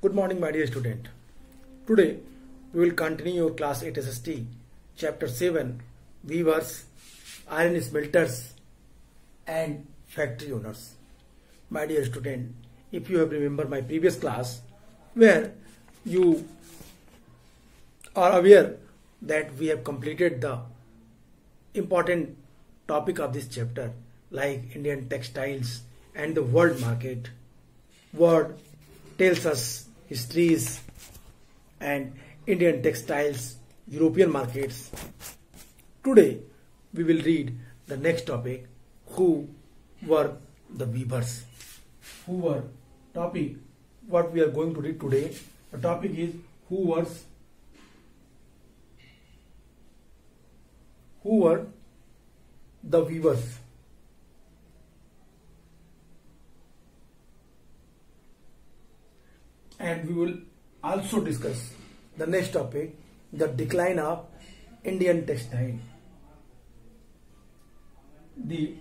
Good morning, my dear student. Today we will continue your class 8 SST chapter 7 weavers, iron smelters and factory owners. My dear student, if you have remembered my previous class where you are aware that we have completed the important topic of this chapter like Indian textiles and the world market. Word tells us histories and Indian textiles, European markets. Today we will read the next topic, who were the weavers. Who were topic what we are going to read today. The topic is who were the weavers. And we will also discuss the next topic, the decline of Indian textile. The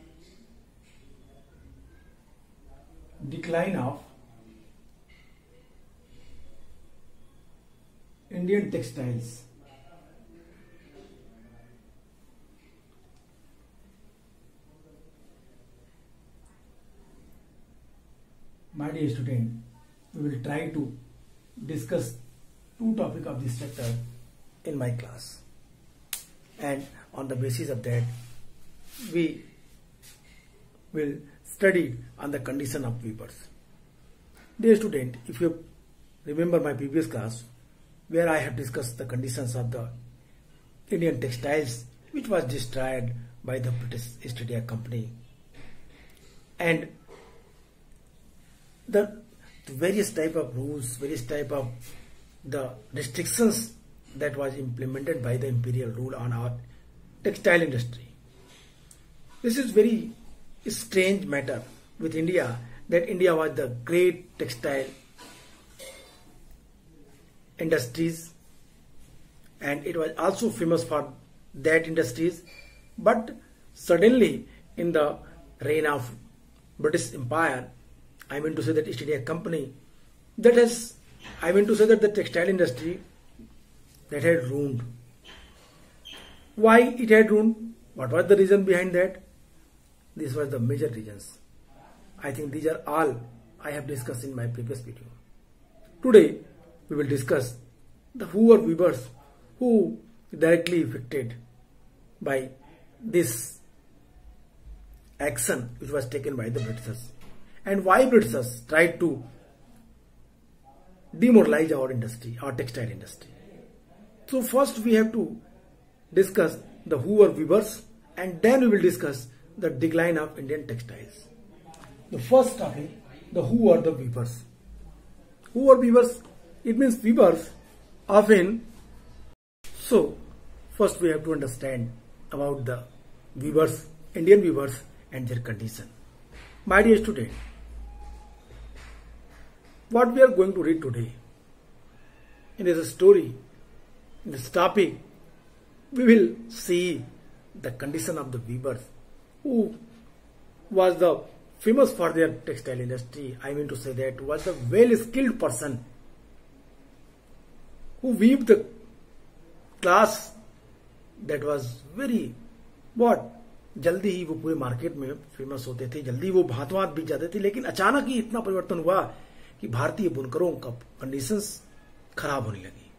decline of Indian textiles. My dear student, we will try to discuss two topics of this chapter in my class, and on the basis of that we will study on the condition of weavers. Dear student, if you remember my previous class where I have discussed the conditions of the Indian textiles which was destroyed by the British East India Company, and the various type of rules, various type of the restrictions that was implemented by the imperial rule on our textile industry. This is very strange matter with India, that India was the great textile industries and it was also famous for that industries, but suddenly in the reign of British Empire, I mean to say that East India Company, that has, I mean to say that the textile industry that had ruined. Why it had ruined? What was the reason behind that? These were the major reasons. I think these are all I have discussed in my previous video. Today we will discuss the who were weavers who directly affected by this action which was taken by the Britishers, and why Britishers tried to demoralize our industry, our textile industry. So first we have to discuss the who were weavers, and then we will discuss the decline of Indian textiles. The first topic, the who were the weavers. Who were weavers? It means weavers often. So first we have to understand about the weavers, Indian weavers and their condition. My dear student, what we are going to read today in this story, in this topic, we will see the condition of the weavers who was the famous for their textile industry. I mean to say that was a well skilled person who weaved the class that was very जल्दी ही वो पूरे market में famous होते थे, जल्दी वो भांत भांत बिक जाते थे, लेकिन अचानक ही इतना परिवर्तन हुआ कि भारतीय बुनकरों का कंडीशंस खराब होने लगी.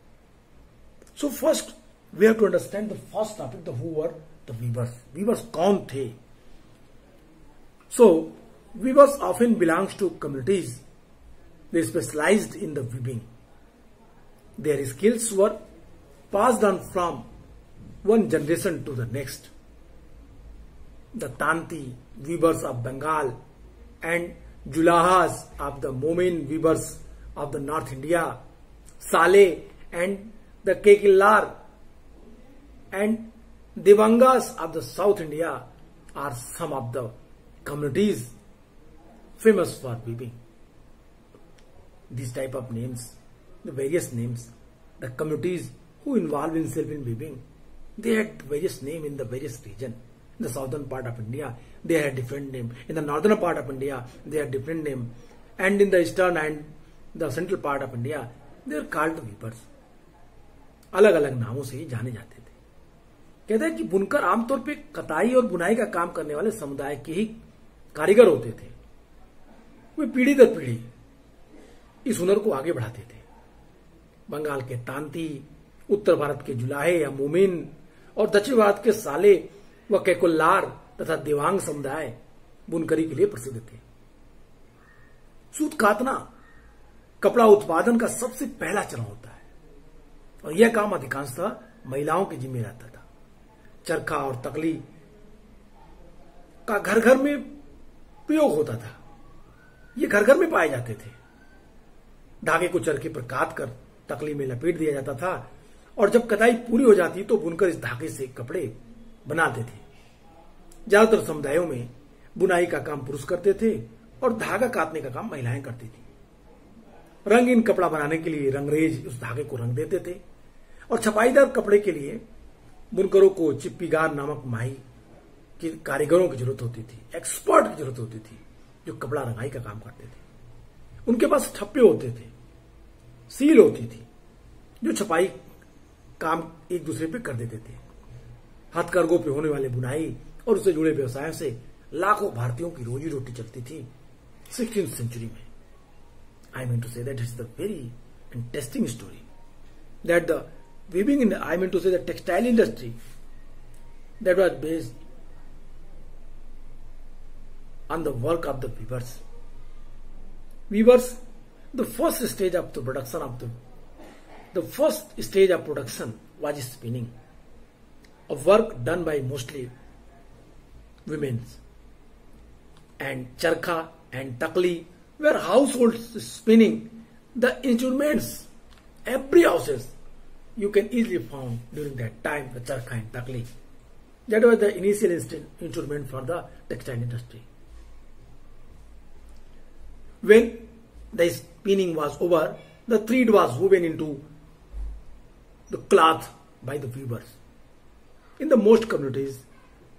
So first we have to understand the first topic, the who were the weavers. Weavers कौन थे? So weavers often belongs to communities they specialized in the weaving. Their skills were passed on from one generation to the next. The Tanti weavers of Bengal and Julahas of the Momin weavers of the North India, Saleh and the Kekillar and Devangas of the South India are some of the communities famous for weaving. These type of names, the various names, the communities who involve themselves in weaving, they had various names in the various region. In the southern part of India, they had different name. In the northern part of India, they had different name. And in the eastern and the central part of India, they are called the weavers. अलग अलग नामों से जाने जाते थे। कहते हैं कि बुनकर आमतौर पे कताई और बुनाई का काम करने वाले समुदाय के ही कारीगर होते थे। वे पीढ़ी दर पीढ़ी इस हुनर को आगे बढ़ाते थे। बंगाल के तांती, उत्तर भारत के जुलाहे या मोमिन और दक्षिण भारत के साले व केकोल्लार तथा देवांग समुदाय बुनकरी के लिए प्रसिद्ध थे। सूत कातना कपड़ा उत्पादन का सबसे पहला चरण होता है और यह काम अधिकांशतः महिलाओं के जिम्मे रहता था। चरखा और तकली का घर घर में प्रयोग होता था। ये घर घर में पाए जाते थे। धागे को चरखे पर काट कर तकली में लपेट दिया जाता था और जब कताई पूरी हो जाती तो बुनकर इस धागे से कपड़े बनाते थे। ज्यादातर समुदायों में बुनाई का काम पुरुष करते थे और धागा काटने का काम महिलाएं करती थी। रंगीन कपड़ा बनाने के लिए रंगरेज उस धागे को रंग देते थे और छपाईदार कपड़े के लिए बुनकरों को चिप्पीगार नामक माही के कारीगरों की जरूरत होती थी, एक्सपर्ट की जरूरत होती थी जो कपड़ा रंगाई का काम करते थे। उनके पास ठप्पे होते थे, सील होती थी जो छपाई काम एक दूसरे पे कर देते थे। हथकरघों पे होने वाले बुनाई और उससे जुड़े व्यवसायों से लाखों भारतीयों की रोजी रोटी चलती थी 16th सेंचुरी में। I mean to say that it's the very interesting story that the weaving in, I mean to say the textile industry that was based on the work of the weavers. Weavers, the first stage of the production of the first stage of production was spinning, a work done by mostly women. And charkha and takli were household spinning. The instruments, every houses you can easily found during that time the charkha and takli. That was the initial instrument for the textile industry. When the spinning was over, the thread was woven into the cloth by the weavers. In the most communities,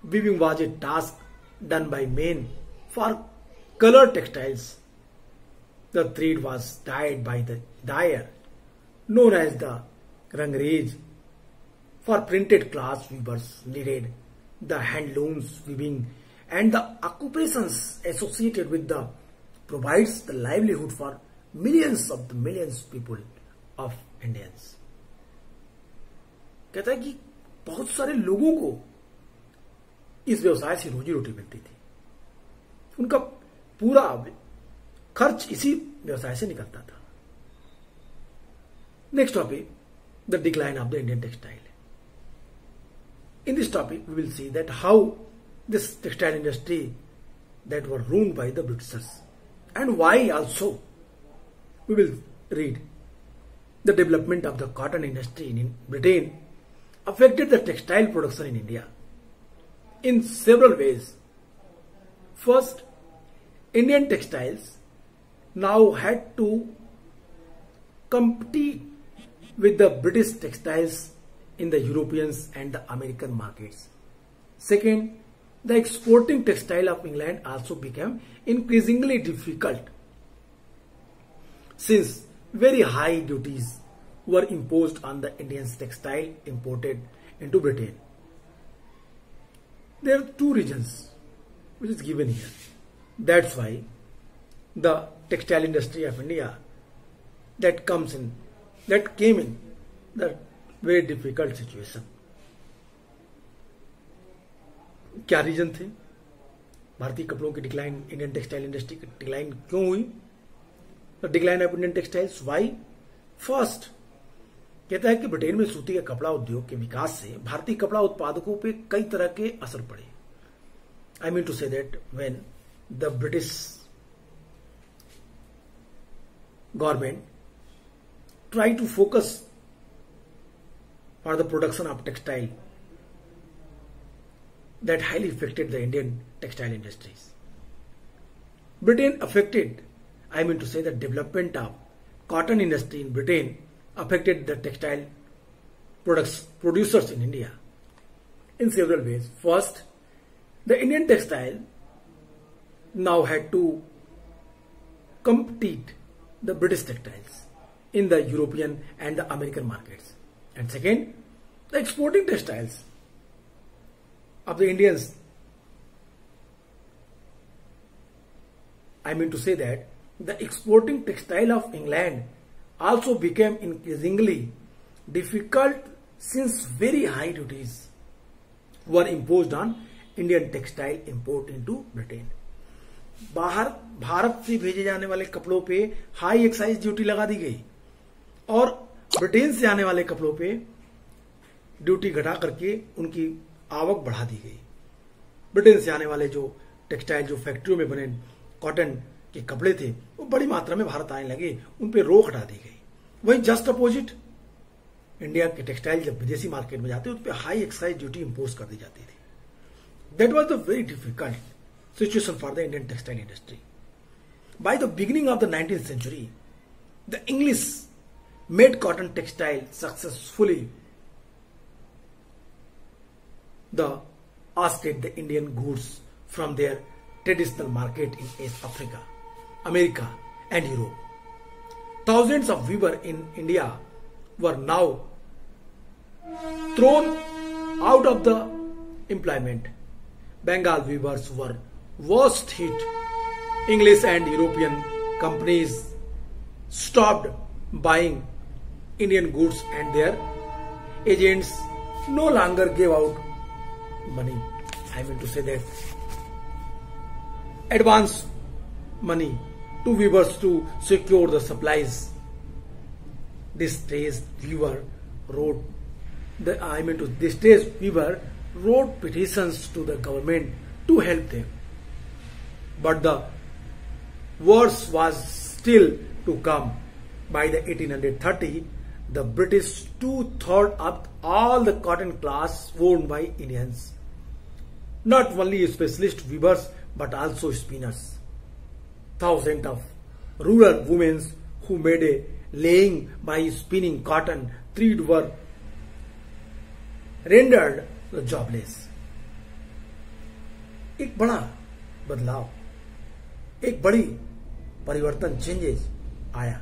weaving was a task done by men for colored textiles. The thread was dyed by the dyer, known as the rangrez. For printed cloth, weavers needed the handlooms weaving and the occupations associated with the provides the livelihood for millions people of Indians. कहता है कि बहुत सारे लोगों को इस व्यवसाय से रोजी रोटी मिलती थी। उनका पूरा खर्च इसी व्यवसाय से निकलता था। Next topic, the decline of the Indian textile. In this topic, we will see that how this textile industry that were ruined by the Britishers and why also. We will read the development of the cotton industry in Britain affected the textile production in India in several ways. First, Indian textiles now had to compete with the British textiles in the European and the American markets. Second, the exporting textile of England also became increasingly difficult since very high duties were imposed on the Indian textile imported into Britain. There are two reasons which is given here. That's why the textile industry of India that came in the very difficult situation. क्या reason थे? भारतीय कपड़ों की decline, Indian textile industry की decline क्यों हुई? The decline of Indian textiles, why? First, कहता है कि ब्रिटेन में सूती के कपड़ा उद्योग के विकास से भारतीय कपड़ा उत्पादकों पे कई तरह के असर पड़े. I mean to say that when the British government try to focus for the production of textile, that highly affected the Indian textile industries. Britain affected, I mean to say the development of cotton industry in Britain affected the textile producers in India in several ways. First, the Indian textile now had to compete the British textiles in the European and the American markets. And second, the exporting textiles of the Indians. I mean to say that the exporting textile of England also became increasingly difficult since very high duties were imposed on Indian textile import into Britain. बाहर भारत से भेजे जाने वाले कपड़ों पे high excise duty लगा दी गई और ब्रिटेन से आने वाले कपड़ों पे ड्यूटी घटा करके उनकी आवक बढ़ा दी गई। ब्रिटेन से आने वाले जो टेक्सटाइल जो फैक्ट्रियों में बने कॉटन के कपड़े थे वो बड़ी मात्रा में भारत आने लगे, उन पे रोक हटा दी गई। वहीं जस्ट अपोजिट इंडिया के टेक्सटाइल जब विदेशी मार्केट में जाते उस पर हाई एक्साइज ड्यूटी इंपोज कर दी जाती थी। That was the very difficult situation for the Indian textile industry. By the beginning of the 19th century, the English made cotton textile successfully. The ousted the Indian goods from their traditional market in East Africa, America, and Europe. Thousands of weavers in India were now thrown out of the employment. Bengal weavers were worst hit. English and European companies stopped buying Indian goods and their agents no longer gave out money. I mean to say that advance money to weavers to secure the supplies. Distressed weaver wrote petitions to the government to help them. But the worst was still to come. By the 1830, the British two-thirds of all the cotton cloths worn by Indians, not only specialist weavers but also spinners. Thousands of rural women who made a living by spinning cotton thread were rendered jobless. एक बड़ा बदलाव, एक बड़ी परिवर्तन changes आया।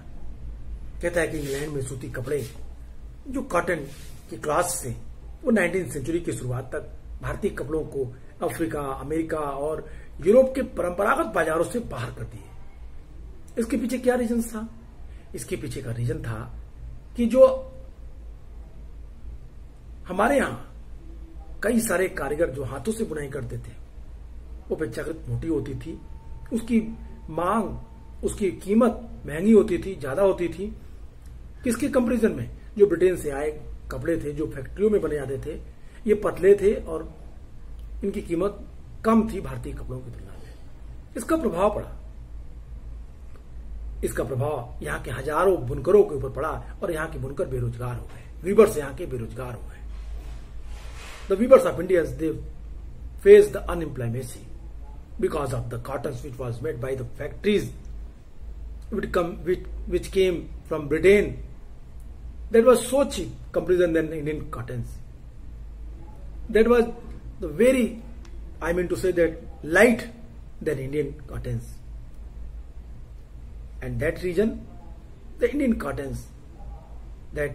कहता है कि इंग्लैंड में सूती कपड़े जो कॉटन के क्लॉथ्स से वो 19th सेंचुरी की शुरुआत तक भारतीय कपड़ों को अफ्रीका, अमेरिका और यूरोप के परंपरागत बाजारों से बाहर कर दिए। इसके पीछे क्या रीजन था? इसके पीछे का रीजन था कि जो हमारे यहां कई सारे कारीगर जो हाथों से बुनाई करते थे वो अपेक्षाकृत मोटी होती थी, उसकी मांग, उसकी कीमत महंगी होती थी, ज्यादा होती थी। किसके कंपैरिजन में? जो ब्रिटेन से आए कपड़े थे, जो फैक्ट्रियों में बने जाते थे, ये पतले थे और इनकी कीमत कम थी भारतीय कपड़ों की तुलना में। इसका प्रभाव पड़ा, इसका प्रभाव यहाँ के हजारों बुनकरों के ऊपर पड़ा और यहाँ के बुनकर बेरोजगार हो गए, वीवर्स यहाँ के बेरोजगार हो गए। The weavers of India, they faced the unemployment because of the cottons which was made by the factories which came from Britain. That was so cheap comparison than Indian cottons. That was the very, I mean to say that light than Indian cottons. And that region, the Indian cottons, that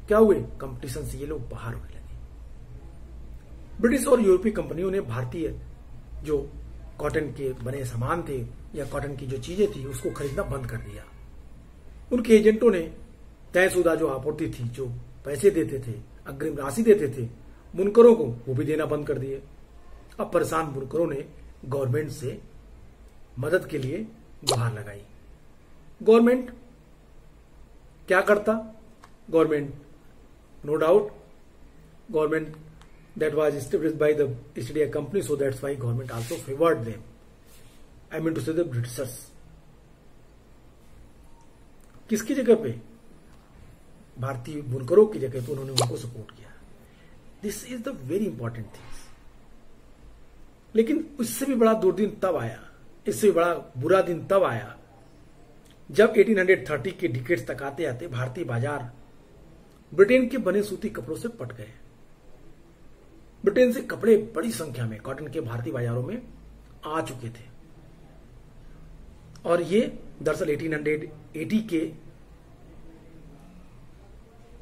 क्या हुए? Competition से ये लोग बाहर होने लगे। British और यूरोपीय कंपनियों ने भारतीय जो कॉटन के बने सामान थे या कॉटन की जो चीजें थी उसको खरीदना बंद कर दिया। उनके एजेंटों ने तयशुदा जो आपूर्ति थी, जो पैसे देते थे, अग्रिम राशि देते थे बुनकरों को, वो भी देना बंद कर दिए। अब परेशान बुनकरों ने गवर्नमेंट से मदद के लिए गुहार लगाई। गवर्नमेंट क्या करता? Government, no doubt, government that was established by the East India Company, so that's why government also favored them. I mean to say the Britishers. किसकी जगह पे? भारतीय बुनकरों की जगह पे उन्होंने उनको सपोर्ट किया। This is the very important things. लेकिन इससे भी बड़ा दुर्दिन तब आया, इससे भी बड़ा बुरा दिन तब आया जब 1830 के डिकेड्स तक आते आते भारतीय बाजार ब्रिटेन के बने सूती कपड़ों से पट गए। ब्रिटेन से कपड़े बड़ी संख्या में कॉटन के भारतीय बाजारों में आ चुके थे और ये दरअसल 1880 के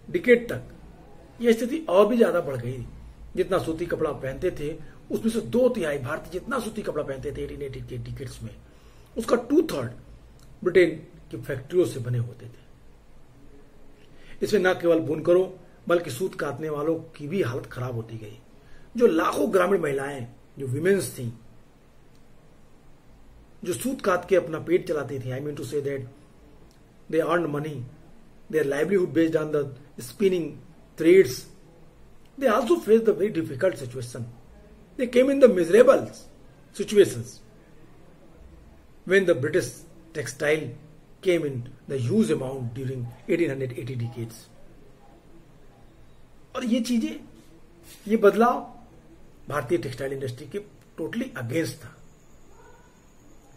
डिकेड तक यह स्थिति और भी ज्यादा बढ़ गई। जितना सूती कपड़ा पहनते थे उसमें से 2/3 भारतीय जितना सूती कपड़ा पहनते थे 1880 के डिकेड्स में, उसका 2/3 ब्रिटेन की फैक्ट्रियों से बने होते थे। इसमें न केवल बुनकरों बल्कि सूत काटने वालों की भी हालत खराब होती गई। जो लाखों ग्रामीण महिलाएं, जो विमेन्स थी, जो सूत काट के अपना पेट चलाती थी, I mean to say that they earn money, their livelihood based on the spinning threads, they also faced the very difficult situation. They came in the miserable situations when the British textile came in the huge amount during 1880 decades. और ये चीजें, ये बदलाव भारतीय textile industry के totally against था।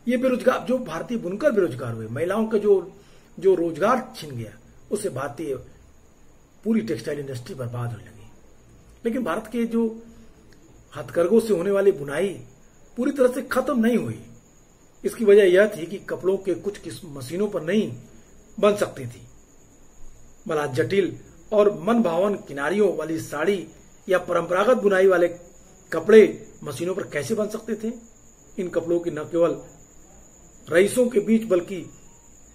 ये बेरोजगार, जो भारतीय बुनकर बेरोजगार हुए, महिलाओं का जो रोजगार छिन गया, उससे भारतीय पूरी टेक्सटाइल इंडस्ट्री बर्बाद होने लगी। लेकिन भारत के जो हथकरघों से होने वाली बुनाई पूरी तरह से खत्म नहीं हुई। इसकी वजह यह थी कि कपड़ों के कुछ मशीनों पर नहीं बन सकती थी। भला जटिल और मन भावन किनारियों वाली साड़ी या परंपरागत बुनाई वाले कपड़े मशीनों पर कैसे बन सकते थे? इन कपड़ों की न केवल रईसों के बीच बल्कि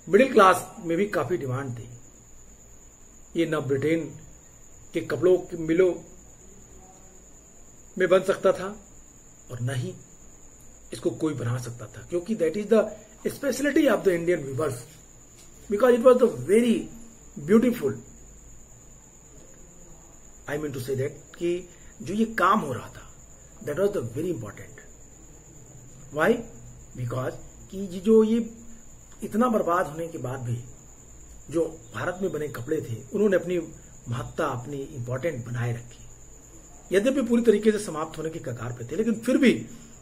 मिडिल क्लास में भी काफी डिमांड थी। ये न ब्रिटेन के कपड़ों की मिलों में बन सकता था और न ही इसको कोई बना सकता था, क्योंकि that is the speciality of the Indian weavers, because it was the very beautiful. I mean to say that कि जो ये काम हो रहा था that was the very important. Why? Because कि जो ये इतना बर्बाद होने के बाद भी जो भारत में बने कपड़े थे उन्होंने अपनी महत्ता, अपनी इंपॉर्टेंट बनाए रखी। यद्यपि पूरी तरीके से समाप्त होने के कगार पे थे, लेकिन फिर भी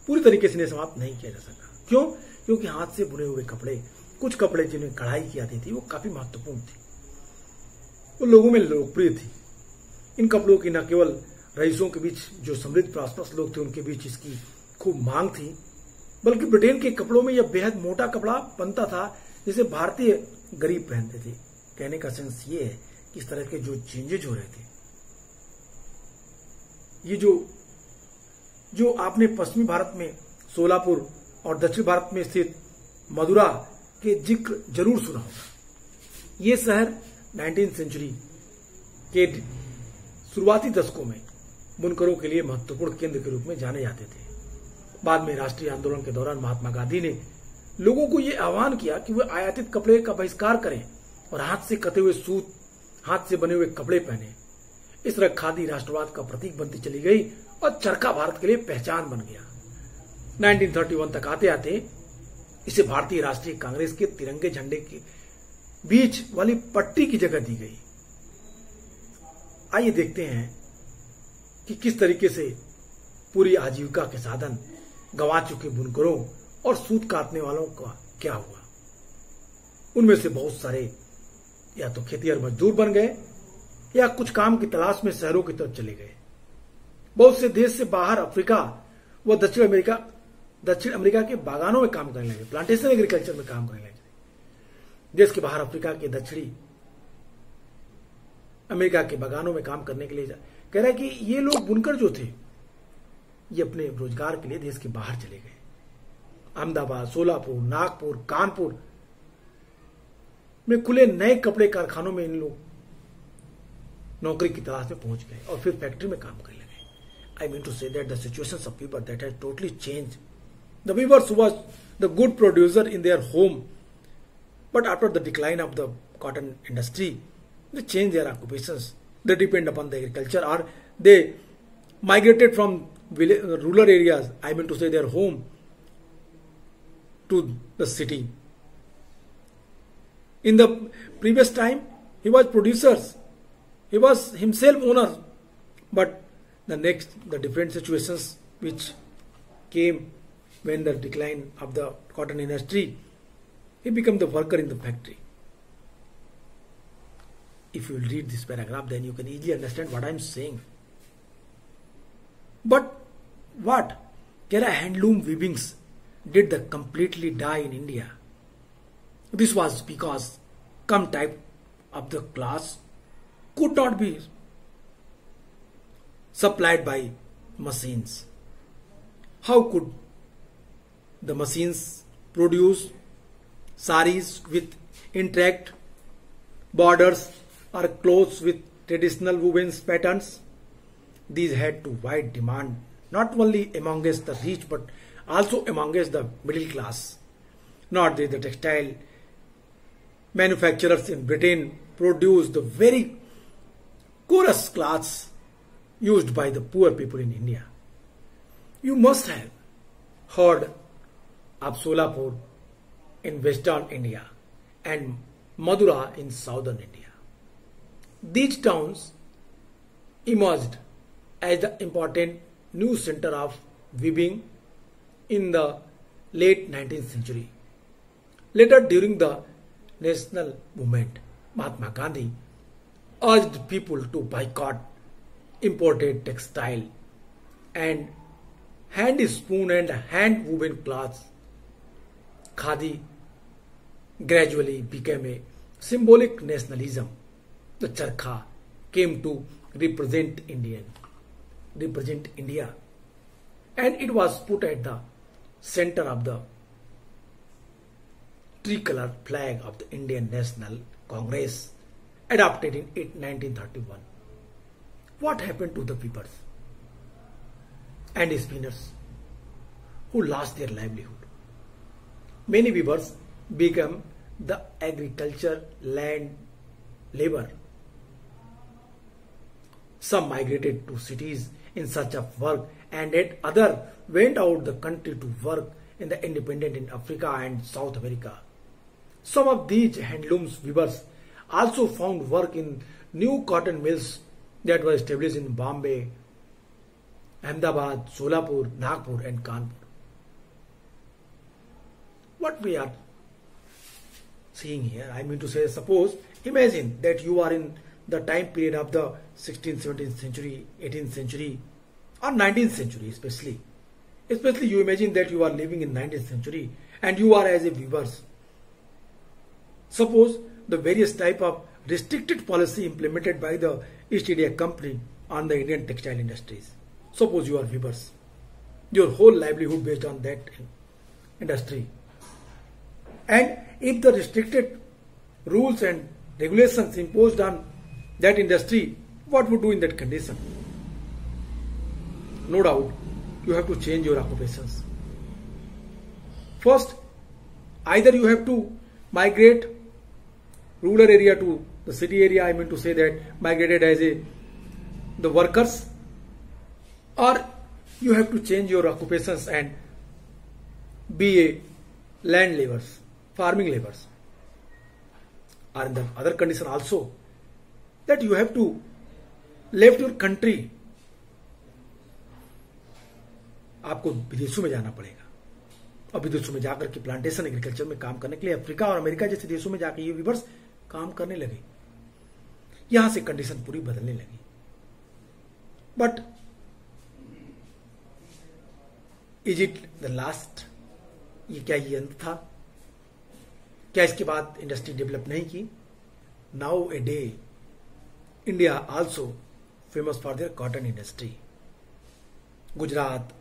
पूरी तरीके से इन्हें समाप्त नहीं किया जा सका। क्यों? क्योंकि हाथ से बुने हुए कपड़े, कुछ कपड़े जिन्हें कढ़ाई की जाती थी, वो काफी महत्वपूर्ण थी, वो लोगों में लोकप्रिय थी। इन कपड़ों की न केवल रईसों के बीच, जो समृद्ध प्रॉस्पर्स लोग थे, उनके बीच इसकी खूब मांग थी, बल्कि ब्रिटेन के कपड़ों में यह बेहद मोटा कपड़ा बनता था जिसे भारतीय गरीब पहनते थे। कहने का सेंस ये है कि इस तरह के जो चेंजेज हो रहे थे, ये जो आपने पश्चिमी भारत में सोलापुर और दक्षिण भारत में स्थित मदुरा के जिक्र जरूर सुना होगा। ये शहर 19वीं सेंचुरी के शुरुआती दशकों में बुनकरों के लिए महत्वपूर्ण केंद्र के रूप में जाने जाते थे। बाद में राष्ट्रीय आंदोलन के दौरान महात्मा गांधी ने लोगों को यह आह्वान किया कि वे आयातित कपड़े का बहिष्कार करें और हाथ से कटे हुए सूत, हाथ से बने हुए कपड़े पहने। इस तरह खादी राष्ट्रवाद का प्रतीक बनती चली गई और चरखा भारत के लिए पहचान बन गया। 1931 तक आते आते इसे भारतीय राष्ट्रीय कांग्रेस के तिरंगे झंडे के बीच वाली पट्टी की जगह दी गई। आइए देखते हैं कि किस तरीके से पूरी आजीविका के साधन गंवा चुके बुनकरों और सूत काटने वालों का क्या हुआ। उनमें से बहुत सारे या तो खेतिहर मजदूर बन गए या कुछ काम की तलाश में शहरों की तरफ चले गए। बहुत से देश से बाहर अफ्रीका व दक्षिण अमेरिका के बागानों में काम करने लगे, प्लांटेशन एग्रीकल्चर में काम करने लगे। देश के बाहर अफ्रीका के दक्षिणी अमेरिका के बागानों में काम करने के लिए कह रहा है कि ये लोग बुनकर जो थे ये अपने रोजगार के लिए देश के बाहर चले गए। अहमदाबाद, सोलापुर, नागपुर, कानपुर में खुले नए कपड़े कारखानों में इन लोग नौकरी की तलाश में पहुंच गए और फिर फैक्ट्री में काम करने लगे। I mean to say that the situations of people that has totally changed. The weavers was the good producer in their home, but after the decline of the cotton industry they change their occupations, they depend upon the agriculture, or they migrated from rural areas, I mean to say their home, to the city. In the previous time he was producers, he was himself owner, but the different situations which came when the decline of the cotton industry, he became the worker in the factory. If you will read this paragraph, then you can easily understand what I am saying. But what? Kera handloom weavings did the completely die in India. This was because some type of the class could not be supplied by machines. How could the machines produce saris with intact borders or clothes with traditional woven patterns? These had to wide demand not only amongst the rich but also amongst the middle class. Not that the textile manufacturers in Britain produced the very coarse cloths used by the poor people in India. You must have heard of Solapur in western India and Madura in southern India. These towns emerged as the important new center of weaving in the late 19th century. Later, during the national movement, Mahatma Gandhi urged people to boycott imported textile and hand spoon and hand woven cloths. Khadi gradually became a symbolic nationalism. The charkha came to represent India, and it was put at the center of the tricolor flag of the Indian National Congress, adopted in 1931. What happened to the weavers and spinners who lost their livelihood? Many weavers became the agriculture land labor. Some migrated to cities in search of work, and yet others went out the country to work in the independent in Africa and South America. Some of these handlooms weavers also found work in new cotton mills that were established in Bombay, Ahmedabad, Solapur, Nagpur and Kanpur. What we are seeing here, I mean to say, suppose, imagine that you are in the time period of the 16th, 17th century, 18th century or 19th century especially. Especially you imagine that you are living in 19th century and you are as a weavers. Suppose the various type of restricted policy implemented by the East India Company on the Indian textile industries. Suppose you are weavers. Your whole livelihood based on that industry. And if the restricted rules and regulations imposed on that industry, what would do in that condition? No doubt, you have to change your occupations. First, either you have to migrate rural area to the city area, I mean to say that migrated as the workers, or you have to change your occupations and be a land laborers, farming laborers. Or in the other condition also, that you have to leave your country. आपको विदेशों में जाना पड़ेगा और विदेशों में जाकर के प्लांटेशन एग्रीकल्चर में काम करने के लिए अफ्रीका और अमेरिका जैसे देशों में जाकर ये वीवर्स काम करने लगे. यहां से कंडीशन पूरी बदलने लगी. But is it the last? ये क्या ये अंत था? क्या इसके बाद इंडस्ट्री डेवलप नहीं की? Now a day India also famous for their cotton industry. Gujarat,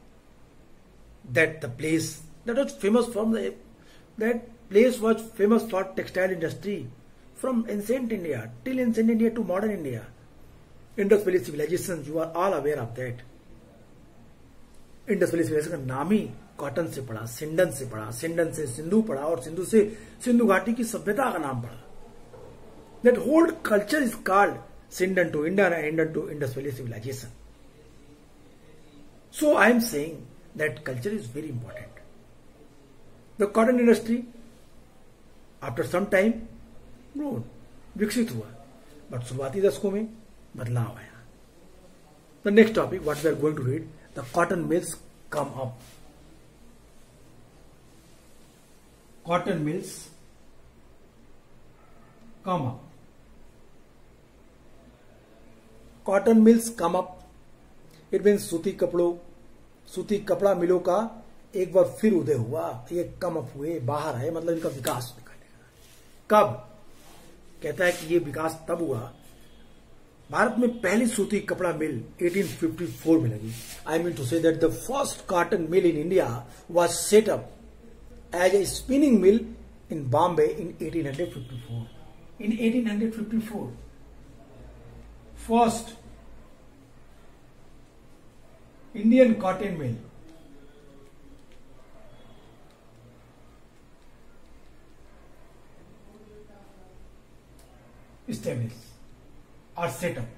that the place that was famous from that place was famous for textile industry from ancient India till ancient India to modern India. Indus Valley civilization, you are all aware of that. Indus Valley civilization का नाम ही cotton से पड़ा, सिंडन से पड़ा, सिंडन से सिंधु पड़ा और सिंधु से सिंधु घाटी की सभ्यता का नाम पड़ा. That whole culture is called Sindan to India and Indan to Indus Valley civilization. So I am saying that culture is very important. The cotton industry after some time grown, विकसित हुआ, but शुरुआती दशकों में बदलाव आया. The next topic what we are going to read, the cotton mills come up. Cotton mills come up. Cotton mills come up. It means सूती कपड़ा मिलों का एक बार फिर उदय हुआ. ये कम अप हुए, बाहर आए, मतलब इनका विकास दिखाई देगा. कब? कहता है कि ये विकास तब हुआ, भारत में पहली सूती कपड़ा मिल 1854 में लगी। I mean to say that the first cotton mill in India was set up as a spinning mill in Bombay in 1854. In 1854, first Indian cotton mill established or set up.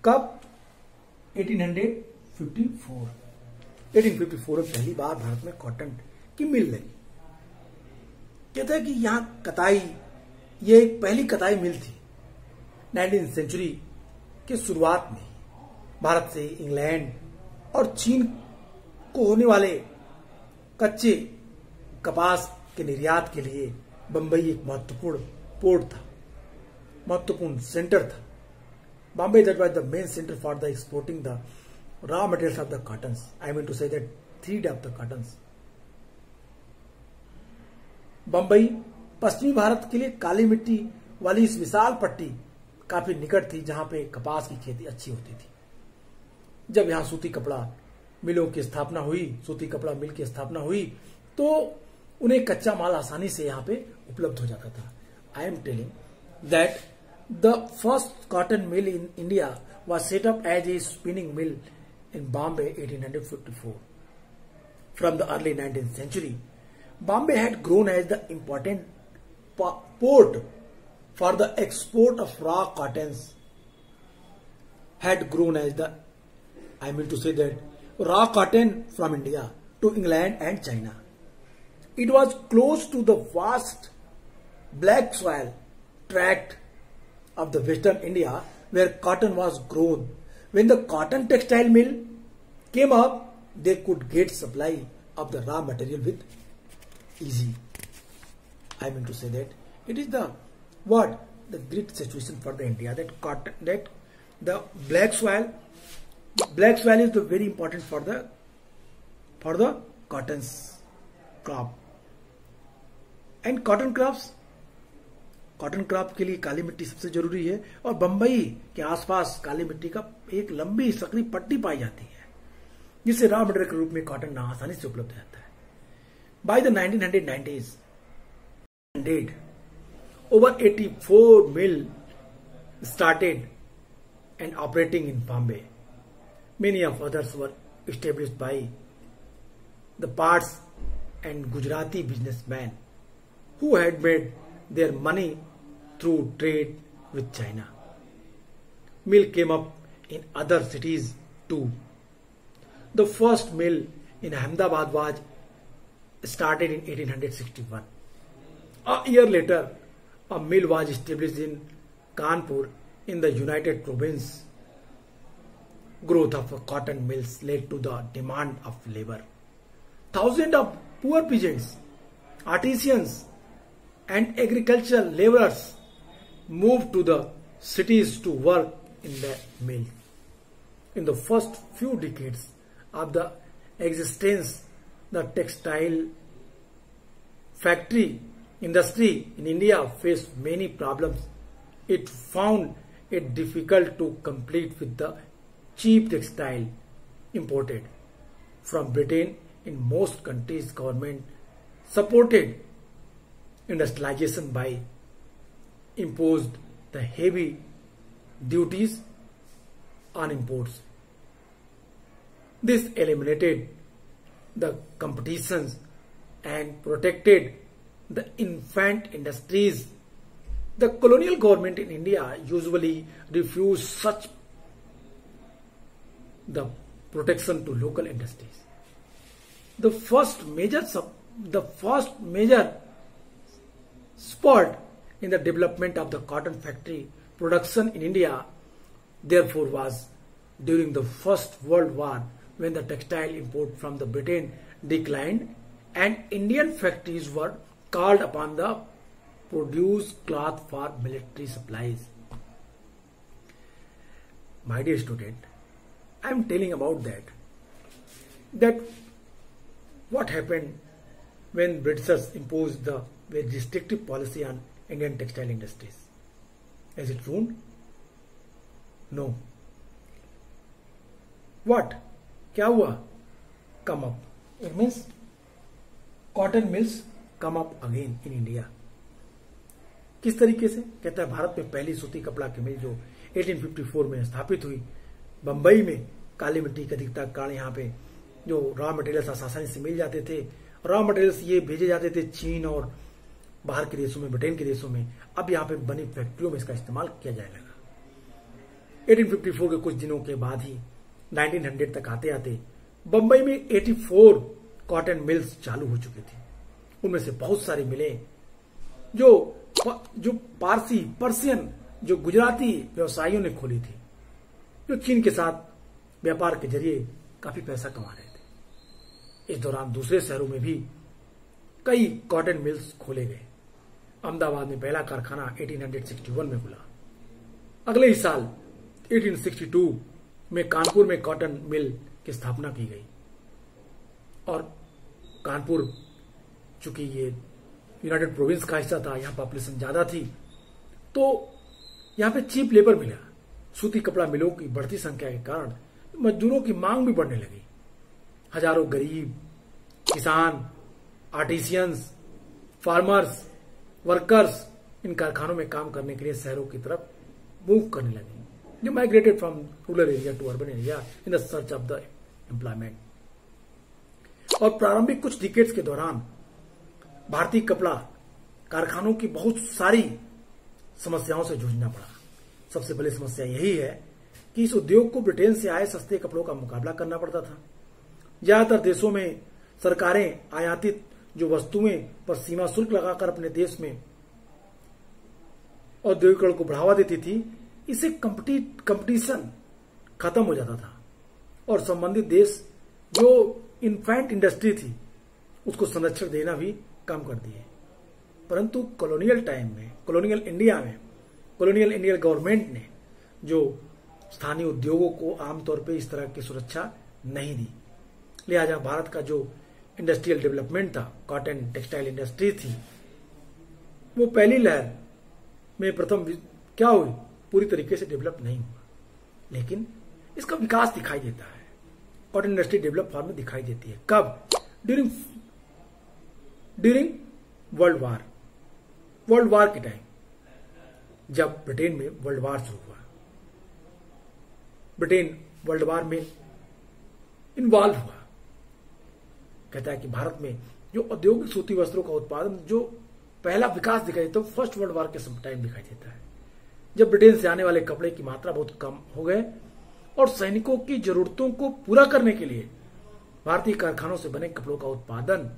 कब? 1854. 1854 में पहली बार भारत में कॉटन की मिल लगी। कहता है कि यहां कताई, ये एक पहली कताई मिल थी 19वीं सेंचुरी के शुरुआत में। भारत से इंग्लैंड और चीन को होने वाले कच्चे कपास के निर्यात के लिए बंबई एक महत्वपूर्ण पोर्ट था, महत्वपूर्ण सेंटर था। Bombay that was the main centre for the exporting the raw materials of the cottons. I mean to say that three of the cottons. Bambai पश्चिमी भारत के लिए काली मिट्टी वाली इस विशाल पट्टी काफी निकट थी जहां पे कपास की खेती अच्छी होती थी। जब यहां सूती कपड़ा मिलों की स्थापना हुई, सूती कपड़ा मिल की स्थापना हुई, तो उन्हें कच्चा माल आसानी से यहां पे उपलब्ध हो जाता था। I am telling that the first cotton mill in India was set up as a spinning mill in Bombay 1854. From the early 19th century, Bombay had grown as the important port for the export of raw cottons. Had grown as the, I mean to say that raw cotton from India to England and China. It was close to the vast black soil tract of the western India where cotton was grown. When the cotton textile mill came up, they could get supply of the raw material with easy. I mean to say that it is the great situation for the India, that cotton, that the black soil is the very important for the cotton's crop. And cotton crop के लिए काली मिट्टी सबसे जरूरी है, और बंबई के आसपास काली मिट्टी का एक लंबी सकरी पट्टी पाई जाती है जिससे रॉ मटेरियल के रूप में कॉटन आसानी से उपलब्ध रहता है। By the 1990s, over 84 mill started and operating in Bombay. Many of others were established by the Parts and Gujarati businessmen who had made their money through trade with China. Mill came up in other cities too. The first mill in Ahmedabad was started in 1861. A year later, a mill was established in Kanpur in the United Province. Growth of cotton mills led to the demand of labor. Thousands of poor peasants, artisans, and agricultural laborers moved to the cities to work in the mill. In the first few decades of the existence, the textile factory industry in India faced many problems. It found it difficult to compete with the cheap textile imported from Britain. In most countries, government supported industrialization by imposed the heavy duties on imports. This eliminated the competitions and protected the infant industries. The colonial government in India usually refused such the protection to local industries. The first major spurt in the development of the cotton factory production in India, therefore, was during the First World War, when the textile import from the Britain declined and Indian factories were called upon to produce cloth for military supplies. My dear student, I am telling about that what happened when Britishers imposed the very restrictive policy on Indian textile industries. Has it ruined? No. What? क्या हुआ? Come up. It means cotton mills come up again in India. किस तरीके से? कहता है भारत में पहली सूती कपड़ा की मिल जो 1854 में स्थापित हुई, बंबई में काली मिट्टी की अधिकता के कारण यहाँ पे जो रॉ मटेरियल्स आसानी से मिल जाते थे, रॉ मटेरियल्स ये भेजे जाते थे चीन और बाहर के देशों में, ब्रिटेन के देशों में। अब यहाँ पे बनी फैक्ट्रियों में इसका इस्तेमाल किया जाने लगा। 1854 के कुछ दिनों के बाद ही 1900 तक आते आते बंबई में 84 कॉटन मिल्स चालू हो चुकी थी। उनमें से बहुत सारी मिलें जो पारसी, पर्शियन, जो गुजराती व्यवसायियों ने खोली थी, जो चीन के साथ व्यापार के जरिए काफी पैसा कमा रहे थे। इस दौरान दूसरे शहरों में भी कई कॉटन मिल्स खोले गए। अहमदाबाद में पहला कारखाना 1861 में खुला। अगले ही साल 1862 में कानपुर में कॉटन मिल की स्थापना की गई। और कानपुर चूंकि ये यूनाइटेड प्रोविंस का हिस्सा था, यहाँ पॉपुलेशन ज्यादा थी, तो यहाँ पे चीप लेबर मिला। सूती कपड़ा मिलों की बढ़ती संख्या के कारण मजदूरों की मांग भी बढ़ने लगी। हजारों गरीब किसान, आर्टिसियंस, फार्मर्स, वर्कर्स इन कारखानों में काम करने के लिए शहरों की तरफ मूव करने लगे। They migrated from rural area to urban area in the search of the employment. और प्रारंभिक कुछ डिकेड्स के दौरान भारतीय कपड़ा कारखानों की बहुत सारी समस्याओं से जूझना पड़ा। सबसे बड़ी समस्या यही है कि इस उद्योग को ब्रिटेन से आए सस्ते कपड़ों का मुकाबला करना पड़ता था। ज्यादातर देशों में सरकारें आयातित जो वस्तुएं पर सीमा शुल्क लगाकर अपने देश में औद्योगिकरण को बढ़ावा देती थी। इससे कंपटीशन खत्म हो जाता था और संबंधित देश जो इन्फेंट इंडस्ट्री थी उसको संरक्षण देना भी कम कर दिए। परंतु कॉलोनियल टाइम में, कॉलोनियल इंडिया में, कॉलोनियल इंडियन गवर्नमेंट ने जो स्थानीय उद्योगों को आमतौर पे इस तरह की सुरक्षा नहीं दी। लिहाजा भारत का जो इंडस्ट्रियल डेवलपमेंट था, कॉटन टेक्सटाइल इंडस्ट्री थी, वो पहली लहर में प्रथम क्या हुई, पूरी तरीके से डेवलप नहीं हुआ, लेकिन इसका विकास दिखाई देता है। कॉटन इंडस्ट्री डेवलप फॉर्म में दिखाई देती है। कब? ड्यूरिंग वर्ल्ड वार के टाइम, जब ब्रिटेन में वर्ल्ड वार शुरू हुआ। ब्रिटेन वर्ल्ड वार में इन्वॉल्व हुआ। कहता है कि भारत में जो औद्योगिक सूती वस्त्रों का उत्पादन जो पहला विकास दिखाई देता है, फर्स्ट वर्ल्ड वार के टाइम दिखाई देता है, जब ब्रिटेन से आने वाले कपड़े की मात्रा बहुत कम हो गए और सैनिकों की जरूरतों को पूरा करने के लिए भारतीय कारखानों से बने कपड़ों का उत्पादन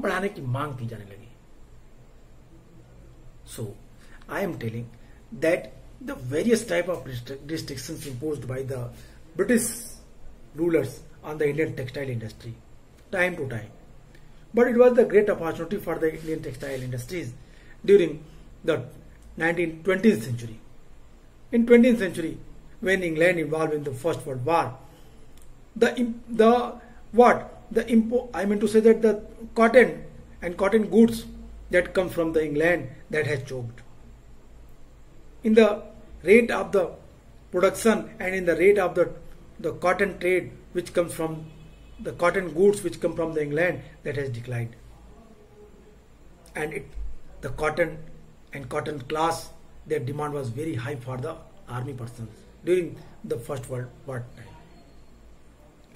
बढ़ाने की मांग की जाने लगी। So I am telling that the various type of restrictions imposed by the British rulers on the Indian textile industry time to time, but it was the great opportunity for the Indian textile industries during the 1920th century. In 20th century, when England involved in the First World War, the cotton and cotton goods that come from the England that has choked. In the rate of the production and in the rate of the cotton trade which comes from the cotton goods which come from the England, that has declined. And the cotton and cotton class, their demand was very high for the army personnel during the First World War time.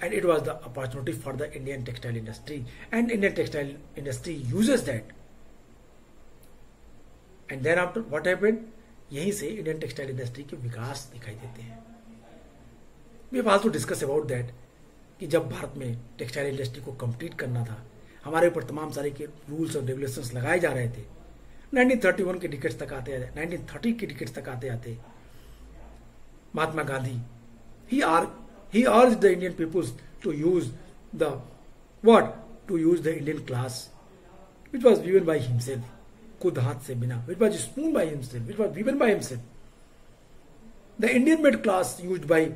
And it was the opportunity for the Indian textile industry, and Indian textile industry uses that. And then after what happened? यहीं से Indian textile industry के विकास दिखाई देते हैं। We have also discuss about that कि जब भारत में textile industry को कंप्लीट करना था, हमारे ऊपर तमाम सारे के रूल्स और रेगुलेशंस लगाए जा रहे थे। 1931 के डिकेट्स तक आते 1930 के डिकेट्स तक आते आते Mahatma Gandhi he urged the Indian peoples to use the Indian class which was given by himself, खुद हाथ से बिना, which was spoon by himself, which was given by himself. The Indian made class used by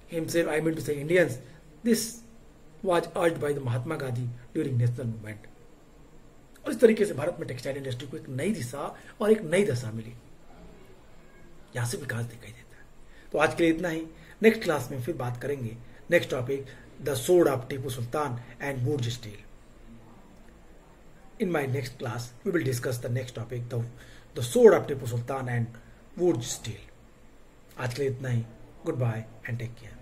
himself, I mean to say Indians, this was urged by the Mahatma Gandhi during national movement. और इस तरीके से भारत में textile industry को एक नई दिशा और एक नई दशा मिली, यहां से विकास दिखाई देता है। तो आज के लिए इतना ही, नेक्स्ट क्लास में फिर बात करेंगे next topic, the sword of Tipu Sultan and Wood Steel. In my next class we will discuss the next topic, the sword of Tipu Sultan and Wood Steel. आज के लिए इतना ही, goodbye and take care.